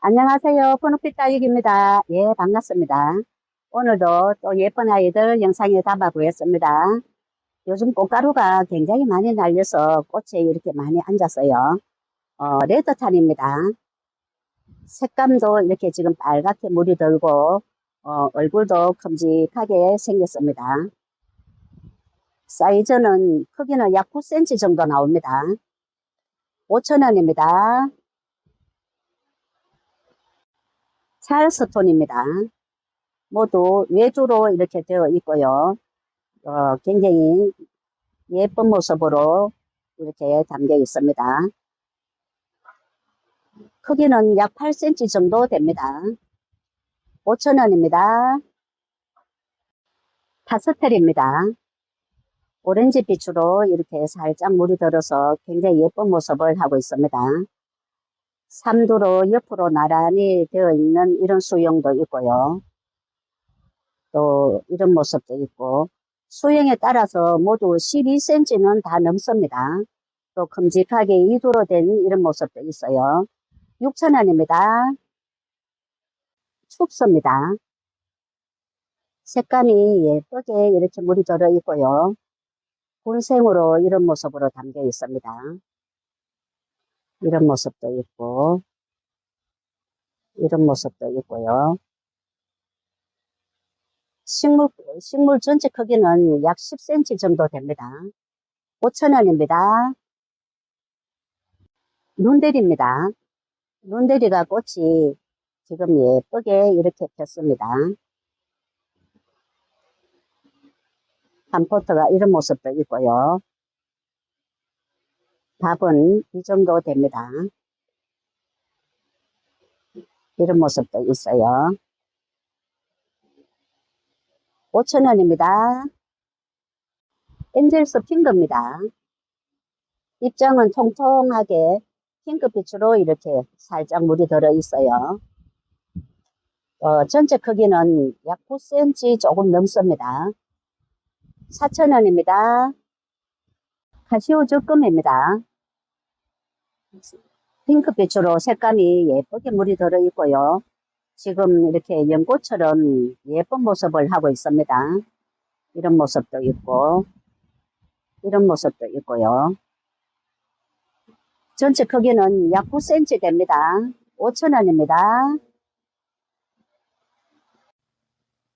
안녕하세요. 푸른빛 따육입니다. 예, 반갑습니다. 오늘도 또 예쁜 아이들 영상에 담아보겠습니다. 요즘 꽃가루가 굉장히 많이 날려서 꽃에 이렇게 많이 앉았어요. 레드탄입니다. 색감도 이렇게 지금 빨갛게 물이 들고, 얼굴도 큼직하게 생겼습니다. 사이즈는 크기는 약 9cm 정도 나옵니다. 5,000원입니다. 찰스톤입니다. 모두 외주로 이렇게 되어 있고요. 굉장히 예쁜 모습으로 이렇게 담겨 있습니다. 크기는 약 8cm 정도 됩니다. 5,000원입니다. 파스텔입니다. 오렌지 빛으로 이렇게 살짝 물이 들어서 굉장히 예쁜 모습을 하고 있습니다. 삼두로 옆으로 나란히 되어 있는 이런 수영도 있고요. 또 이런 모습도 있고, 수영에 따라서 모두 12cm는 다 넘습니다. 또 큼직하게 이두로 된 이런 모습도 있어요. 6,000원입니다. 춥습니다. 색감이 예쁘게 이렇게 물이 들어 있고요. 굴생으로 이런 모습으로 담겨 있습니다. 이런 모습도 있고, 이런 모습도 있고요. 식물 전체 크기는 약 10cm 정도 됩니다. 5,000원입니다. 눈대리입니다. 눈대리가 꽃이 지금 예쁘게 이렇게 폈습니다. 한 포트가 이런 모습도 있고요. 밥은 이 정도 됩니다. 이런 모습도 있어요. 5,000원입니다. 엔젤스 핑크입니다. 입장은 통통하게 핑크빛으로 이렇게 살짝 물이 들어 있어요. 전체 크기는 약 9cm 조금 넘습니다. 4,000원입니다. 카시오 적금입니다. 핑크빛으로 색감이 예쁘게 물이 들어 있고요. 지금 이렇게 연꽃처럼 예쁜 모습을 하고 있습니다. 이런 모습도 있고, 이런 모습도 있고요. 전체 크기는 약 9cm 됩니다. 5,000원입니다.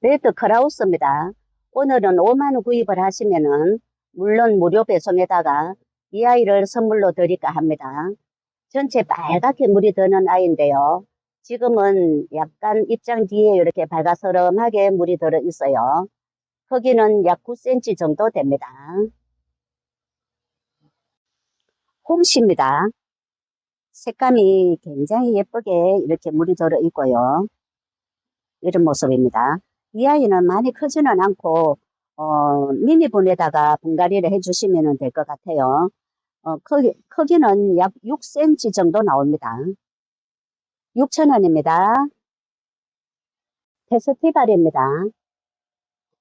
레드 크라우스입니다. 오늘은 5만원 구입을 하시면은 물론 무료 배송에다가 이 아이를 선물로 드릴까 합니다. 전체 빨갛게 물이 드는 아이인데요. 지금은 약간 입장 뒤에 이렇게 발가스름하게 물이 들어 있어요. 크기는 약 9cm 정도 됩니다. 홈시입니다. 색감이 굉장히 예쁘게 이렇게 물이 들어 있고요. 이런 모습입니다. 이 아이는 많이 크지는 않고 미니분에다가 분갈이를 해주시면 될 것 같아요. 크기는 약 6cm 정도 나옵니다. 6,000원입니다. 페스티벌입니다.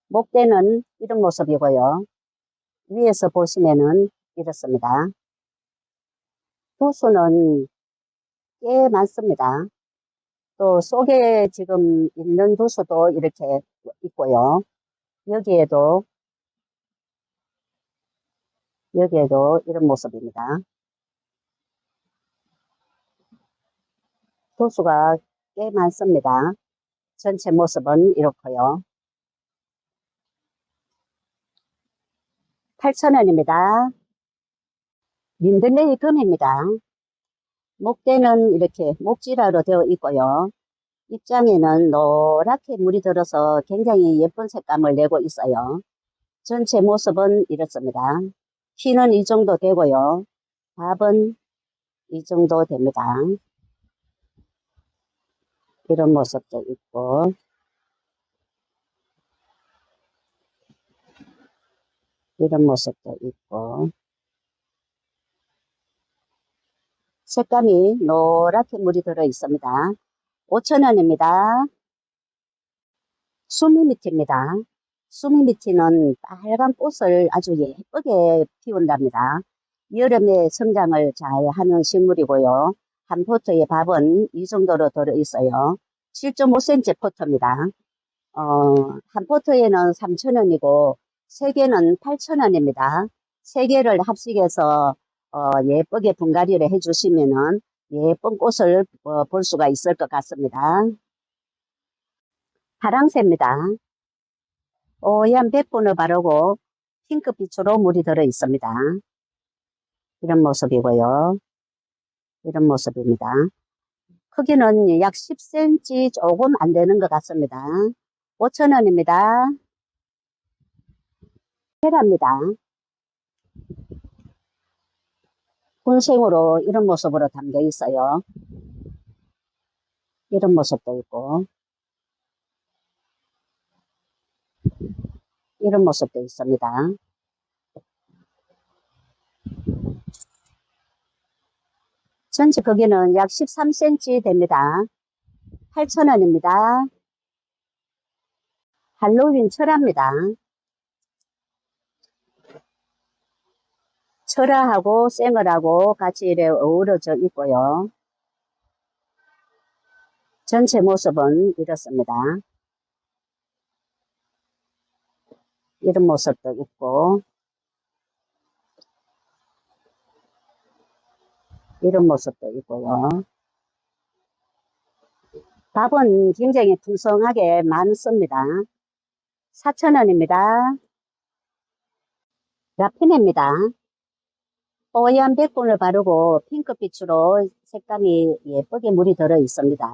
목대는 이런 모습이고요. 위에서 보시면은 이렇습니다. 두수는 꽤 많습니다. 또 속에 지금 있는 두수도 이렇게 있고요. 여기에도 이런 모습입니다. 두수가 꽤 많습니다. 전체 모습은 이렇고요. 8,000원입니다. 민들레이 금입니다. 목대는 이렇게 목지라로 되어 있고요. 입장에는 노랗게 물이 들어서 굉장히 예쁜 색감을 내고 있어요. 전체 모습은 이렇습니다. 키는 이 정도 되고요. 밥은 이 정도 됩니다. 이런 모습도 있고, 이런 모습도 있고, 색감이 노랗게 물이 들어 있습니다. 5,000원입니다. 수미미티입니다. 수미미티는 빨간 꽃을 아주 예쁘게 피운답니다. 여름에 성장을 잘 하는 식물이고요. 한 포트의 밥은 이 정도로 들어있어요. 7.5cm 포트입니다. 한 포트에는 3,000원이고, 3개는 8,000원입니다. 3개를 합식해서, 예쁘게 분갈이를 해주시면은 예쁜 꽃을 볼 수가 있을 것 같습니다. 파랑새입니다. 뽀얀 백분을 바르고 핑크빛으로 물이 들어 있습니다. 이런 모습이고요. 이런 모습입니다. 크기는 약 10cm 조금 안 되는 것 같습니다. 5,000원입니다. 헤라입니다. 군생으로 이런 모습으로 담겨 있어요. 이런 모습도 있고, 이런 모습도 있습니다. 전체 크기는 약 13cm 됩니다. 8,000원입니다. 할로윈 철화입니다. 철화하고 생얼하고 같이 이렇게 어우러져 있고요. 전체 모습은 이렇습니다. 이런 모습도 있고, 이런 모습도 있고요. 밥은 굉장히 풍성하게 많습니다. 4,000원입니다. 라피네입니다. 뽀얀 백분을 바르고 핑크빛으로 색감이 예쁘게 물이 들어 있습니다.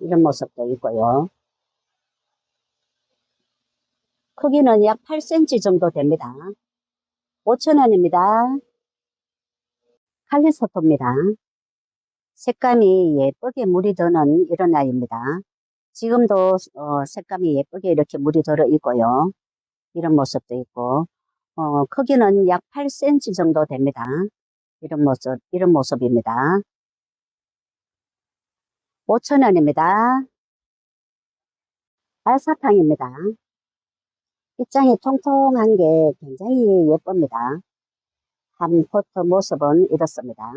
이런 모습도 있고요. 크기는 약 8cm 정도 됩니다. 5,000원입니다. 칼리스토입니다. 색감이 예쁘게 물이 드는 이런 아이입니다. 지금도 색감이 예쁘게 이렇게 물이 들어 있고요. 이런 모습도 있고, 크기는 약 8cm 정도 됩니다. 이런 모습입니다. 5,000원입니다. 알사탕입니다. 입장이 통통한 게 굉장히 예쁩니다. 한 포트 모습은 이렇습니다.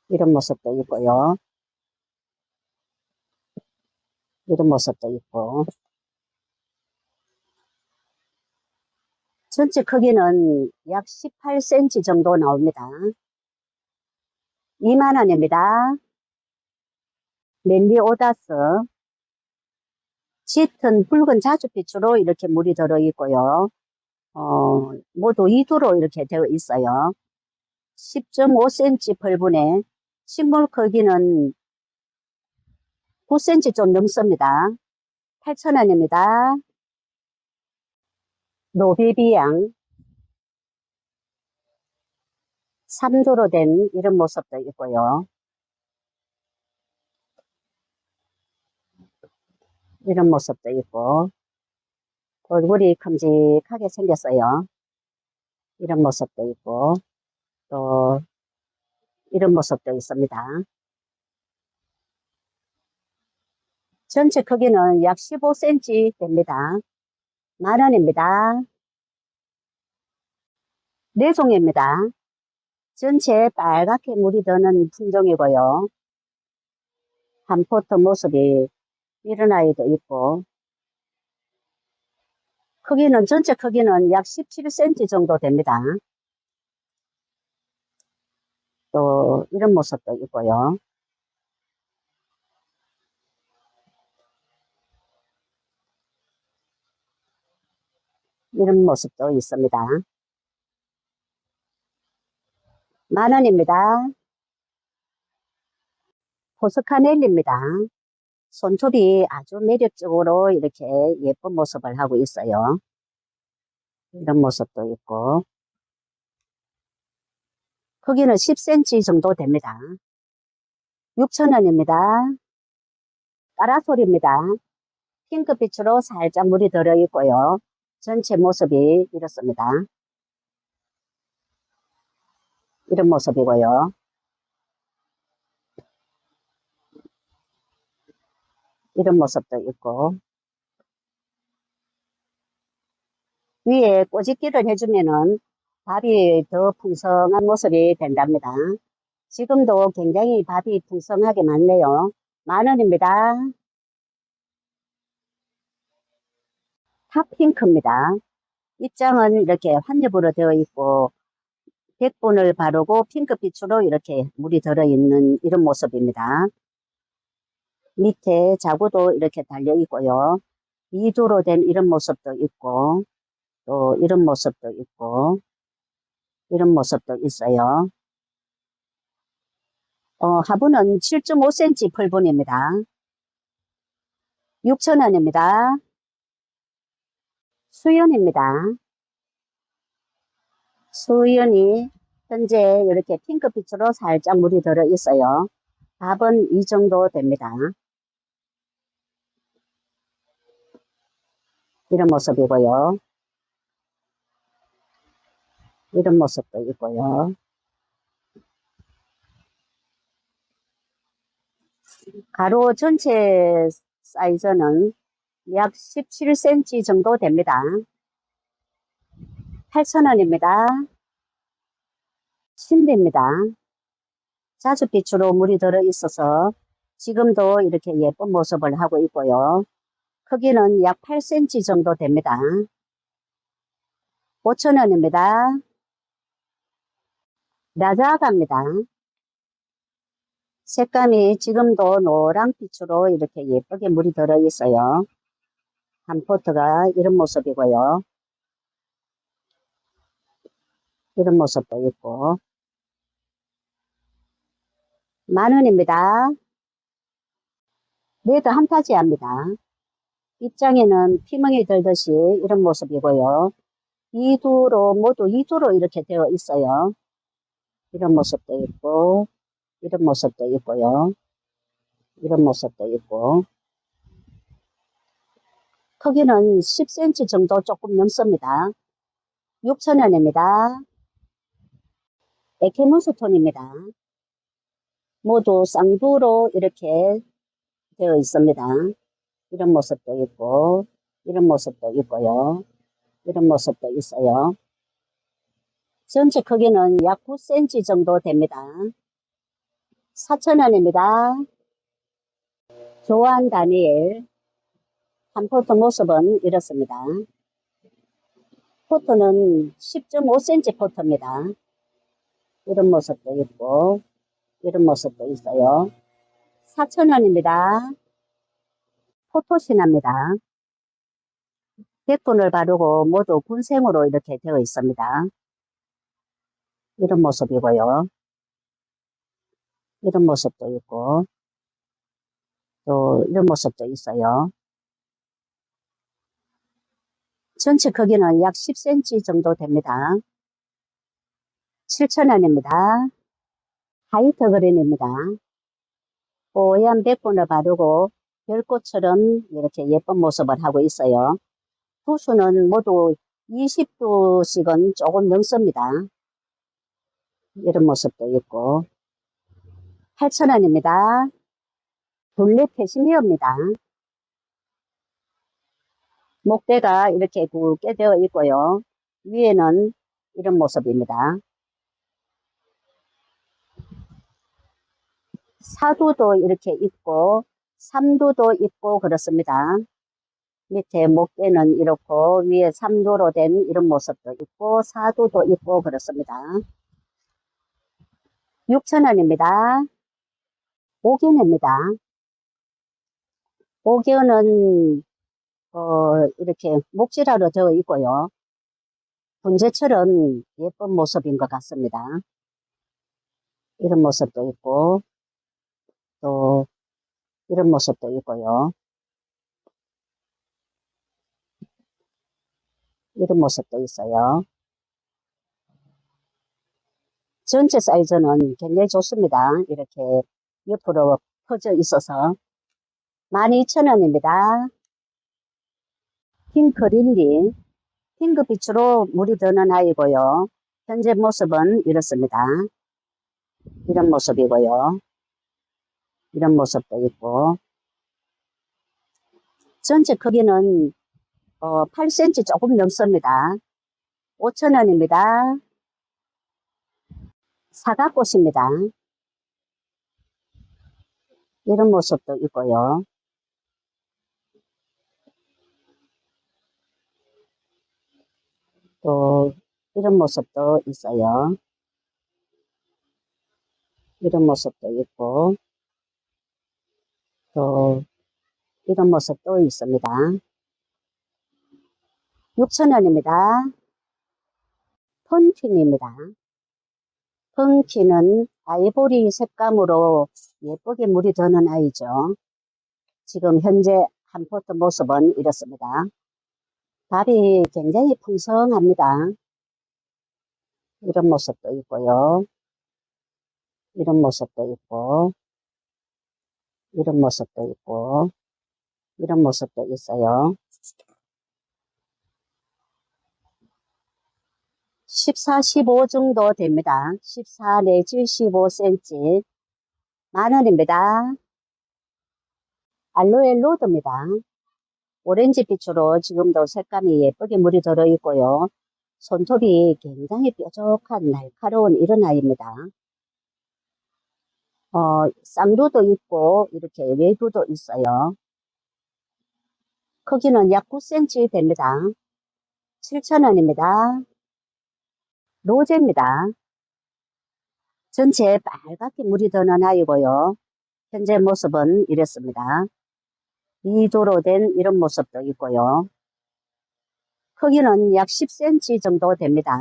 이런 모습도 있고요. 이런 모습도 있고. 전체 크기는 약 18cm 정도 나옵니다. 2만원입니다. 멜리오다스. 짙은 붉은 자줏빛으로 이렇게 물이 들어 있고요. 모두 2두로 이렇게 되어 있어요. 10.5cm 펄분에 식물 크기는 9cm 좀 넘습니다. 8,000원입니다. 노비비양 3두로 된 이런 모습도 있고요. 이런 모습도 있고, 얼굴이 큼직하게 생겼어요. 이런 모습도 있고, 또 이런 모습도 있습니다. 전체 크기는 약 15cm 됩니다. 만원입니다. 내종입니다. 전체 빨갛게 물이 드는 품종이고요. 한 포트 모습이 이런 아이도 있고, 전체 크기는 약 17cm 정도 됩니다. 또 이런 모습도 있고요. 이런 모습도 있습니다. 만원입니다. 포스카넬리입니다. 손톱이 아주 매력적으로 이렇게 예쁜 모습을 하고 있어요. 이런 모습도 있고, 크기는 10cm 정도 됩니다. 6,000원입니다. 까라솔입니다. 핑크빛으로 살짝 물이 들어 있고요. 전체 모습이 이렇습니다. 이런 모습이고요. 이런 모습도 있고, 위에 꼬집기를 해주면은 밥이 더 풍성한 모습이 된답니다. 지금도 굉장히 밥이 풍성하게 많네요. 10,000원입니다. 탑핑크입니다. 입장은 이렇게 환엽으로 되어 있고 백분을 바르고 핑크빛으로 이렇게 물이 들어있는 이런 모습입니다. 밑에 자구도 이렇게 달려 있고요. 2두로 된 이런 모습도 있고 또 이런 모습도 있고 이런 모습도 있어요. 화분은 7.5cm 풀분입니다. 6,000원입니다. 수연입니다. 수연이 현재 이렇게 핑크빛으로 살짝 물이 들어 있어요. 밥은 이 정도 됩니다. 이런 모습이고요. 이런 모습도 있고요. 가로 전체 사이즈는 약 17cm 정도 됩니다. 8,000원입니다. 신비입니다. 자줏빛으로 물이 들어 있어서 지금도 이렇게 예쁜 모습을 하고 있고요. 크기는 약 8cm 정도 됩니다. 5,000원입니다. 라자가입니다. 색감이 지금도 노란빛으로 이렇게 예쁘게 물이 들어 있어요. 한 포트가 이런 모습이고요. 이런 모습도 있고. 10,000원입니다. 레드 한타지아입니다. 입장에는 피멍이 들듯이 이런 모습이고요. 모두 2두로 이렇게 되어 있어요. 이런 모습도 있고, 이런 모습도 있고요. 이런 모습도 있고. 크기는 10cm 정도 조금 넘습니다. 6,000원입니다. 에케몬스톤입니다. 모두 쌍두로 이렇게 되어 있습니다. 이런 모습도 있고, 이런 모습도 있고요. 이런 모습도 있어요. 전체 크기는 약 9cm 정도 됩니다. 4,000원입니다. 조안 다니엘 한 포트 모습은 이렇습니다. 포트는 10.5cm 포트입니다. 이런 모습도 있고 이런 모습도 있어요. 4,000원입니다. 포토신합니다. 백분을 바르고 모두 군생으로 이렇게 되어 있습니다. 이런 모습이고요. 이런 모습도 있고 또 이런 모습도 있어요. 전체 크기는 약 10cm 정도 됩니다. 7,000원입니다. 하이트 그린입니다. 뽀얀 백분을 바르고 별꽃처럼 이렇게 예쁜 모습을 하고 있어요. 도수는 모두 20도씩은 조금 넘습니다. 이런 모습도 있고. 8,000원입니다. 둘레 캐시미어입니다. 목대가 이렇게 굵게 되어 있고요. 위에는 이런 모습입니다. 사두도 이렇게 있고 3두도 있고 그렇습니다. 밑에 목대는 이렇고 위에 3두로 된 이런 모습도 있고 4두도 있고 그렇습니다. 6,000원입니다. 옥연입니다. 옥연은 이렇게 목질화로 되어 있고요. 분재처럼 예쁜 모습인 것 같습니다. 이런 모습도 있고 또 이런 모습도 있고요. 이런 모습도 있어요. 전체 사이즈는 굉장히 좋습니다. 이렇게 옆으로 퍼져 있어서 12,000원입니다. 핑크릴리 핑크빛으로 물이 드는 아이고요. 현재 모습은 이렇습니다. 이런 모습이고요. 이런 모습도 있고 전체 크기는 8cm 조금 넘습니다. 5,000원입니다. 사과꽃입니다. 이런 모습도 있고요. 또 이런 모습도 있어요. 이런 모습도 있고 또 이런 모습도 있습니다. 6,000원입니다. 펀틴입니다. 펑키는 아이보리 색감으로 예쁘게 물이 드는 아이죠. 지금 현재 한 포트 모습은 이렇습니다. 밥이 굉장히 풍성합니다. 이런 모습도 있고요. 이런 모습도 있고, 이런 모습도 있고, 이런 모습도 있어요. 14, 15 정도 됩니다. 14 내지 15cm. 만원입니다. 알로에 로드입니다. 오렌지 빛으로 지금도 색감이 예쁘게 물이 들어있고요. 손톱이 굉장히 뾰족한 날카로운 이런 아이입니다. 쌍두도 있고 이렇게 외두도 있어요. 크기는 약 9cm 됩니다. 7,000원입니다. 로제입니다. 전체 빨갛게 물이 드는 아이고요. 현재 모습은 이렇습니다. 2도로 된 이런 모습도 있고요. 크기는 약 10cm 정도 됩니다.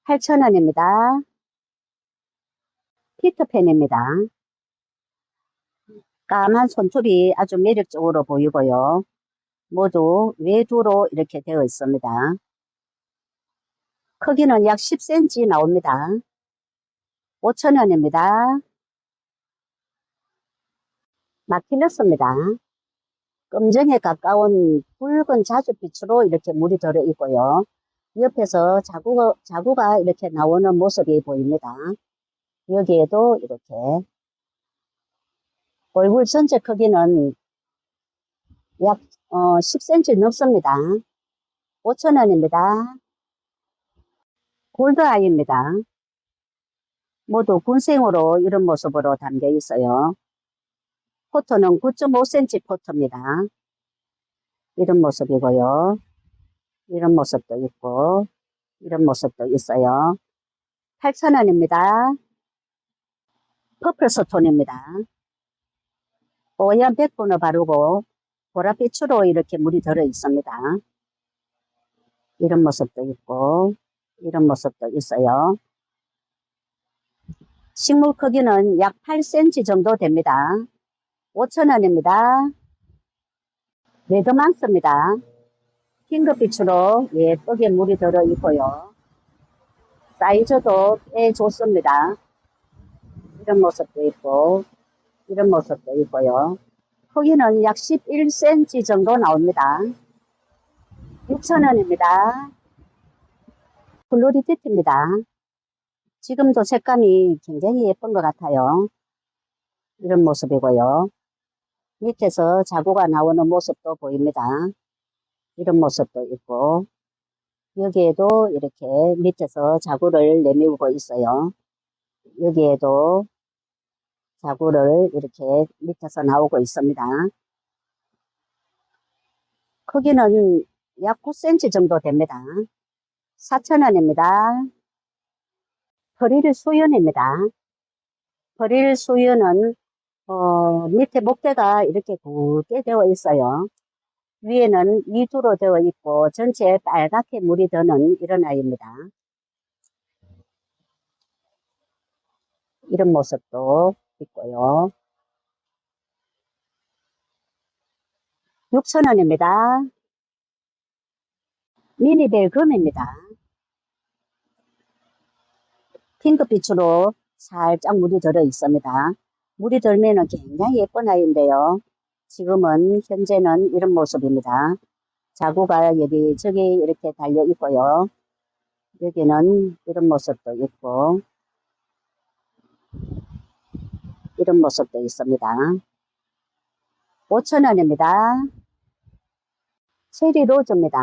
8,000원입니다. 피터팬입니다. 까만 손톱이 아주 매력적으로 보이고요. 모두 외두로 이렇게 되어 있습니다. 크기는 약 10cm 나옵니다. 5,000원입니다. 마키너스입니다. 검정에 가까운 붉은 자줏빛으로 이렇게 물이 들어 있고요. 옆에서 자구가 이렇게 나오는 모습이 보입니다. 여기에도 이렇게 얼굴 전체 크기는 약 10cm 넘습니다. 5,000원입니다. 골드아이입니다. 모두 군생으로 이런 모습으로 담겨 있어요. 포토는 9.5cm 포토입니다. 이런 모습이고요. 이런 모습도 있고 이런 모습도 있어요. 8,000원입니다. 퍼플스톤입니다. 뽀얀 백분을 바르고 보랏빛으로 이렇게 물이 들어 있습니다. 이런 모습도 있고 이런 모습도 있어요. 식물 크기는 약 8cm 정도 됩니다. 5,000원입니다. 레드망스입니다. 핑크빛으로 예쁘게 물이 들어 있고요. 사이즈도 꽤 좋습니다. 이런 모습도 있고 이런 모습도 있고요. 크기는 약 11cm 정도 나옵니다. 6,000원입니다. 플로리디티입니다. 지금도 색감이 굉장히 예쁜 것 같아요. 이런 모습이고요. 밑에서 자구가 나오는 모습도 보입니다. 이런 모습도 있고 여기에도 이렇게 밑에서 자구를 내밀고 있어요. 여기에도 자구를 이렇게 밑에서 나오고 있습니다. 크기는 약 9cm 정도 됩니다. 4,000원입니다. 퍼릴 수연입니다. 퍼릴 수연은 밑에 목대가 이렇게 굵게 되어 있어요. 위에는 이두로 되어 있고 전체에 빨갛게 물이 드는 이런 아이입니다. 이런 모습도 있고요. 6,000원입니다. 미니벨 금입니다. 핑크빛으로 살짝 물이 들어 있습니다. 물이 들면 굉장히 예쁜 아이인데요. 지금은 현재는 이런 모습입니다. 자구가 여기저기 이렇게 달려 있고요. 여기는 이런 모습도 있고 이런 모습도 있습니다. 5,000원입니다. 체리 로즈입니다.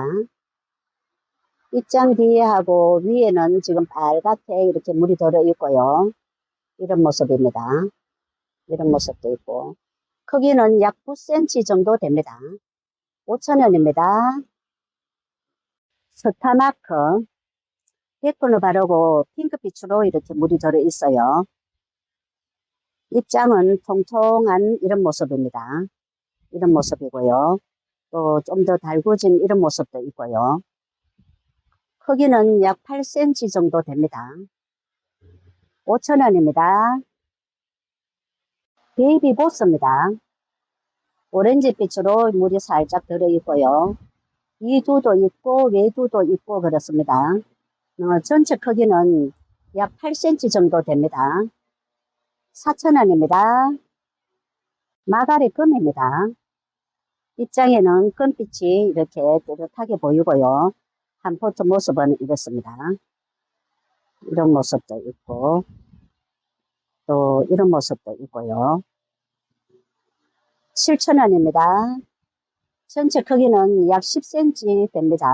입장 뒤하고 위에는 지금 빨갛게 이렇게 물이 들어 있고요. 이런 모습입니다. 이런 모습도 있고. 크기는 약 9cm 정도 됩니다. 5,000원입니다. 스타마크. 데코를 바르고 핑크빛으로 이렇게 물이 들어 있어요. 입장은 통통한 이런 모습입니다. 이런 모습이고요. 또 좀 더 달구진 이런 모습도 있고요. 크기는 약 8cm 정도 됩니다. 5,000원입니다. 베이비 보스입니다. 오렌지빛으로 물이 살짝 들어있고요. 이두도 있고 외두도 있고 그렇습니다. 전체 크기는 약 8cm 정도 됩니다. 4,000원입니다. 마가리 금입니다. 입장에는 금빛이 이렇게 뚜렷하게 보이고요. 한 포트 모습은 이렇습니다. 이런 모습도 있고 또 이런 모습도 있고요. 7,000원입니다. 전체 크기는 약 10cm 됩니다.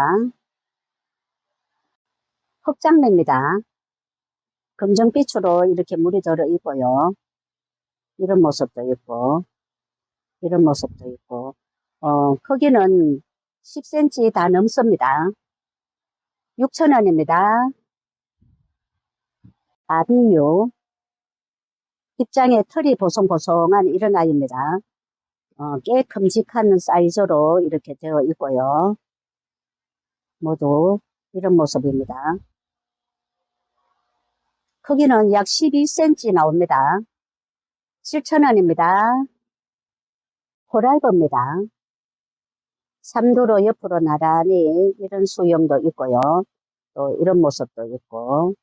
흑장매입니다. 검정빛으로 이렇게 물이 들어 있고요. 이런 모습도 있고 이런 모습도 있고 크기는 10cm 다 넘습니다. 6,000원입니다. 아비유. 입장에 털이 보송보송한 이런 아이입니다. 꽤 큼직한 사이즈로 이렇게 되어 있고요. 모두 이런 모습입니다. 크기는 약 12cm 나옵니다. 7,000원입니다. 코랄버입니다. 3도로 옆으로 나란히 이런 수영도 있고요. 또 이런 모습도 있고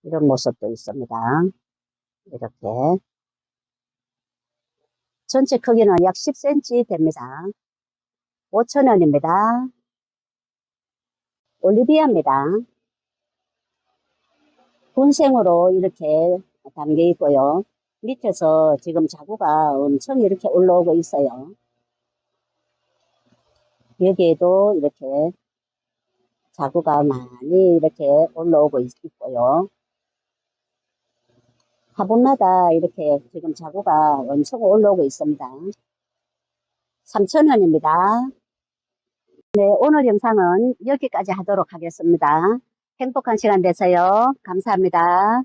이런 모습도 있습니다. 이렇게 전체 크기는 약 10cm 됩니다. 5,000원입니다. 올리비아입니다. 분생으로 이렇게 담겨 있고요. 밑에서 지금 자구가 엄청 이렇게 올라오고 있어요. 여기에도 이렇게 자구가 많이 이렇게 올라오고 있고요. 화분마다 이렇게 지금 자구가 엄청 올라오고 있습니다. 3,000원입니다. 네, 오늘 영상은 여기까지 하도록 하겠습니다. 행복한 시간 되세요. 감사합니다.